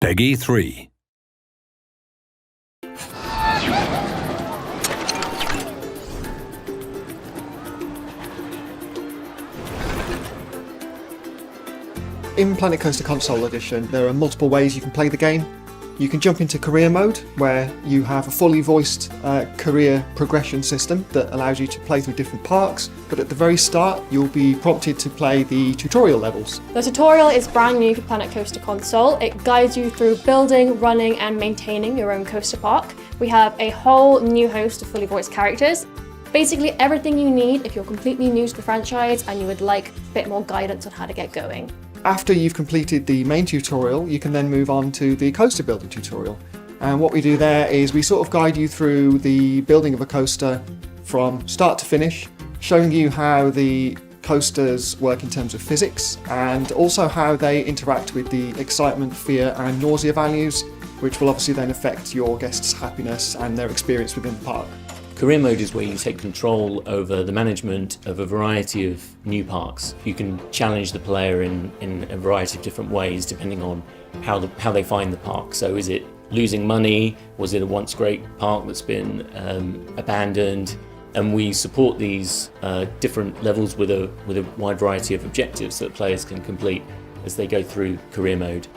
Peggy 3. In Planet Coaster Console Edition, there are multiple ways you can play the game. You can jump into career mode, where you have a fully voiced career progression system that allows you to play through different parks, but at the very start you'll be prompted to play the tutorial levels. The tutorial is brand new for Planet Coaster Console. It guides you through building, running and maintaining your own coaster park. We have a whole new host of fully voiced characters. Basically everything you need if you're completely new to the franchise and you would like a bit more guidance on how to get going. After you've completed the main tutorial, you can then move on to the coaster building tutorial. And what we do there is we sort of guide you through the building of a coaster from start to finish, showing you how the coasters work in terms of physics and also how they interact with the excitement, fear and nausea values, which will obviously then affect your guests' happiness and their experience within the park. Career mode is where you take control over the management of a variety of new parks. You can challenge the player in a variety of different ways depending on how they find the park. So is it losing money? Was it a once great park that's been abandoned? And we support these different levels with a wide variety of objectives that players can complete as they go through career mode.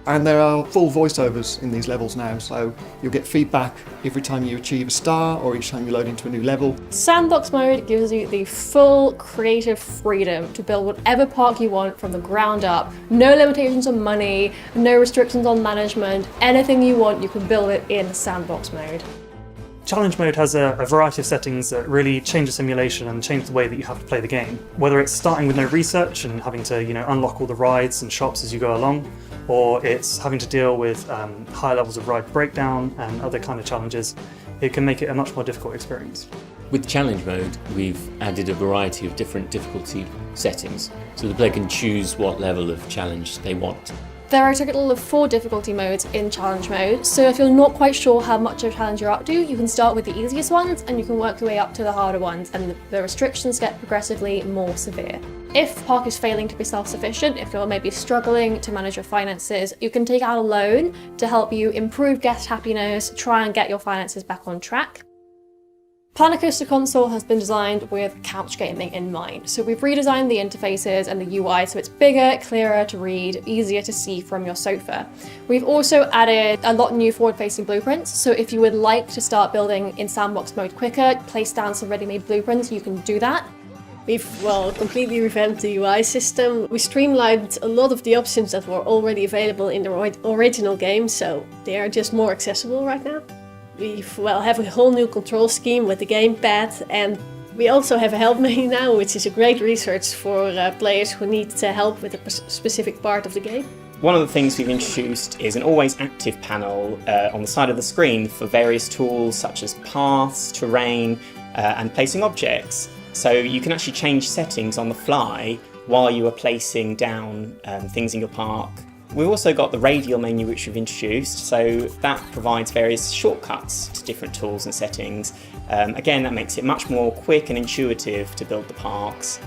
And there are full voiceovers in these levels now, so you'll get feedback every time you achieve a star or each time you load into a new level. Sandbox mode gives you the full creative freedom to build whatever park you want from the ground up. No limitations on money, no restrictions on management. Anything you want, you can build it in sandbox mode. Challenge mode has a variety of settings that really change the simulation and change the way that you have to play the game. Whether it's starting with no research and having to unlock all the rides and shops as you go along, or it's having to deal with high levels of ride breakdown and other kind of challenges, it can make it a much more difficult experience. With challenge mode, we've added a variety of different difficulty settings, so the player can choose what level of challenge they want. There are a total of 4 difficulty modes in challenge mode, so if you're not quite sure how much of a challenge you're up to, you can start with the easiest ones and you can work your way up to the harder ones, and the restrictions get progressively more severe. If the park is failing to be self-sufficient, if you're maybe struggling to manage your finances, you can take out a loan to help you improve guest happiness, try and get your finances back on track. Planet Coaster Console has been designed with couch gaming in mind, so we've redesigned the interfaces and the UI so it's bigger, clearer to read, easier to see from your sofa. We've also added a lot of new forward-facing blueprints, so if you would like to start building in sandbox mode quicker, place down some ready-made blueprints, you can do that. We've completely revamped the UI system. We streamlined a lot of the options that were already available in the original game, so they are just more accessible right now. We have a whole new control scheme with the gamepad, and we also have a help menu now, which is a great resource for players who need help with a specific part of the game. One of the things we've introduced is an always active panel on the side of the screen for various tools such as paths, terrain, and placing objects. So you can actually change settings on the fly while you are placing down things in your park. We've also got the radial menu which we've introduced, so that provides various shortcuts to different tools and settings. Again, that makes it much more quick and intuitive to build the parks.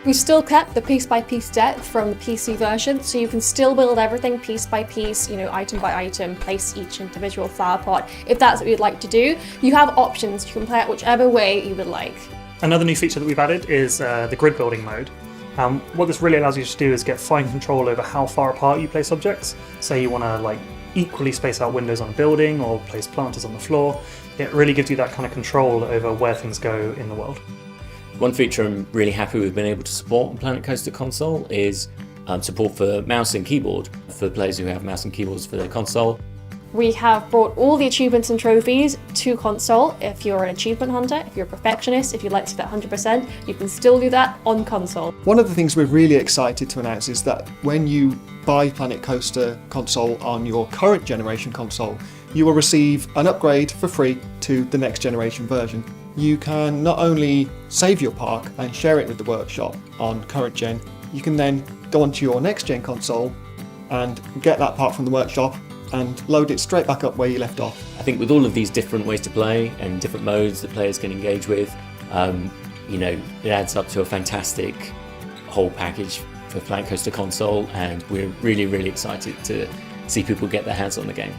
We've still kept the piece-by-piece depth from the PC version, so you can still build everything piece by piece, item by item, place each individual flower pot. If that's what you'd like to do, you have options. You can play it whichever way you would like. Another new feature that we've added is the grid building mode. What this really allows you to do is get fine control over how far apart you place objects. Say you want to equally space out windows on a building or place planters on the floor. It really gives you that kind of control over where things go in the world. One feature I'm really happy we've been able to support on Planet Coaster Console is support for mouse and keyboard for players who have mouse and keyboards for their console. We have brought all the achievements and trophies to console. If you're an achievement hunter, if you're a perfectionist, if you'd like to get 100%, you can still do that on console. One of the things we're really excited to announce is that when you buy Planet Coaster Console on your current generation console, you will receive an upgrade for free to the next generation version. You can not only save your park and share it with the workshop on current gen, you can then go onto your next gen console and get that part from the workshop and load it straight back up where you left off. I think with all of these different ways to play and different modes that players can engage with, it adds up to a fantastic whole package for Planet Coaster Console, and we're really, really excited to see people get their hands on the game.